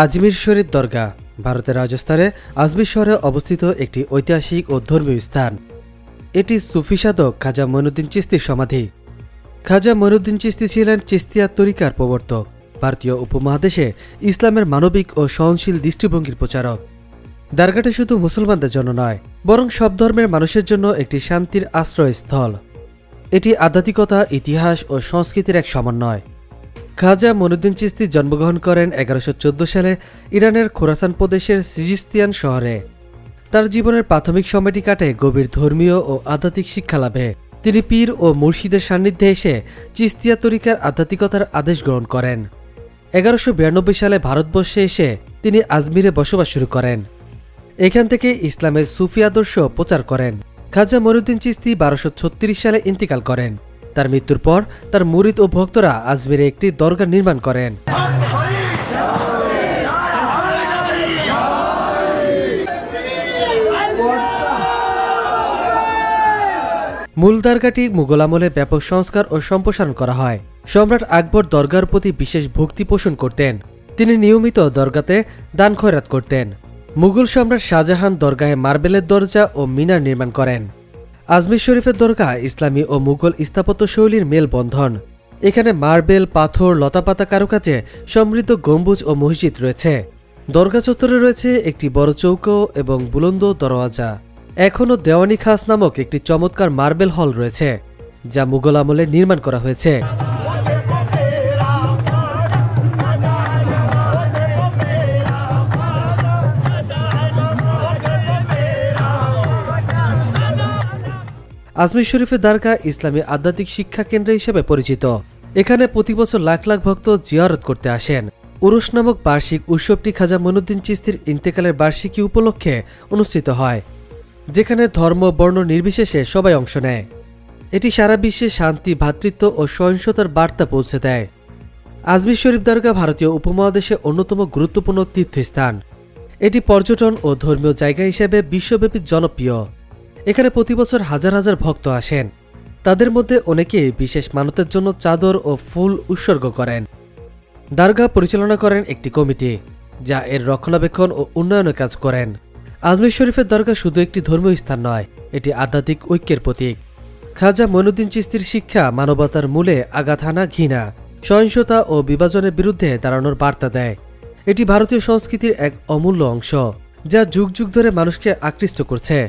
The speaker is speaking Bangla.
আজমির শরীফ দরগা ভারতের রাজস্থানে আজমির শহরে অবস্থিত একটি ঐতিহাসিক ও ধর্মীয় স্থান। এটি সুফি সাধক খাজা মঈনুদ্দিন চিশতির সমাধি। খাজা মঈনুদ্দিন চিশতি ছিলেন চিশতিয়া তরিকার প্রবর্তক, ভারতীয় উপমহাদেশে ইসলামের মানবিক ও সহনশীল দৃষ্টিভঙ্গির প্রচারক। দরগাটি শুধু মুসলমানদের জন্য নয়, বরং সব ধর্মের মানুষের জন্য একটি শান্তির আশ্রয়স্থল। এটি আধ্যাত্মিকতা, ইতিহাস ও সংস্কৃতির এক সমন্বয়। খাজা মঈনুদ্দিন চিশতি জন্মগ্রহণ করেন 1114 সালে ইরানের খোরাসান প্রদেশের সিজিস্তিয়ান শহরে। তার জীবনের প্রাথমিক সময়টি কাটে গভীর ধর্মীয় ও আধ্যাত্মিক শিক্ষা লাভে। তিনি পীর ও মুর্শিদের সান্নিধ্যে এসে চিশতিয়া তরিকার আধ্যাত্মিকতার আদেশ গ্রহণ করেন। 1192 সালে ভারতবর্ষে এসে তিনি আজমিরে বসবাস শুরু করেন। এখান থেকে ইসলামের সুফি আদর্শ প্রচার করেন। খাজা মঈনুদ্দিন চিশতি 1236 সালে ইন্তিকাল করেন। তার মৃত্যুর পর তার মুরিদ ও ভক্তরা আজমিরে একটি দরগা নির্মাণ করেন। মূল দরগাটি মুঘল আমলে ব্যাপক সংস্কার ও সম্প্রসারণ করা হয়। সম্রাট আকবর দরগার প্রতি বিশেষ ভক্তি পোষণ করতেন। তিনি নিয়মিত দরগাতে দান খয়রাত করতেন। মুঘল সম্রাট শাহজাহান দরগাহে মার্বেলের দরজা ও মিনার নির্মাণ করেন। আজমির শরীফের দরগা ইসলামী ও মুঘল স্থাপত্য শৈলীর মেলবন্ধন। এখানে মার্বেল, পাথর, লতাপাতা কারুকাজে সমৃদ্ধ গম্বুজ ও মসজিদ রয়েছে। দরগা চত্বরে রয়েছে একটি বড় চৌকো এবং বুলন্দ দরওয়াজা। এখনও দেওয়ানি খাস নামক একটি চমৎকার মার্বেল হল রয়েছে, যা মুঘল আমলে নির্মাণ করা হয়েছে। আজমির শরীফের দরগা ইসলামী আধ্যাত্মিক শিক্ষা কেন্দ্র হিসেবে পরিচিত। এখানে প্রতি বছর লাখ লাখ ভক্ত জিয়ারত করতে আসেন। উরুস নামক বার্ষিক উৎসবটি খাজা মঈনুদ্দিন চিশতির ইন্তেকালের বার্ষিকী উপলক্ষে অনুষ্ঠিত হয়, যেখানে ধর্ম বর্ণ নির্বিশেষে সবাই অংশ নেয়। এটি সারা বিশ্বে শান্তি, ভ্রাতৃত্ব ও সহিংসতার বার্তা পৌঁছে দেয়। আজমির শরীফ দরগা ভারতীয় উপমহাদেশে অন্যতম গুরুত্বপূর্ণ তীর্থস্থান। এটি পর্যটন ও ধর্মীয় জায়গা হিসেবে বিশ্বব্যাপী জনপ্রিয়। এখানে প্রতি বছর হাজার হাজার ভক্ত আসেন। তাদের মধ্যে অনেকেই বিশেষ মানতের জন্য চাদর ও ফুল উৎসর্গ করেন। দরগা পরিচালনা করেন একটি কমিটি, যা এর রক্ষণাবেক্ষণ ও উন্নয়নের কাজ করেন। আজমির শরীফের দরগা শুধু একটি ধর্মীয় স্থান নয়, এটি আধ্যাত্মিক ঐক্যের প্রতীক। খাজা মঈনুদ্দিন চিশতির শিক্ষা মানবতার মূলে আঘাত হানা, ঘৃণা, সহিংসতা ও বিভাজনের বিরুদ্ধে দাঁড়ানোর বার্তা দেয়। এটি ভারতীয় সংস্কৃতির এক অমূল্য অংশ, যা যুগ যুগ ধরে মানুষকে আকৃষ্ট করছে।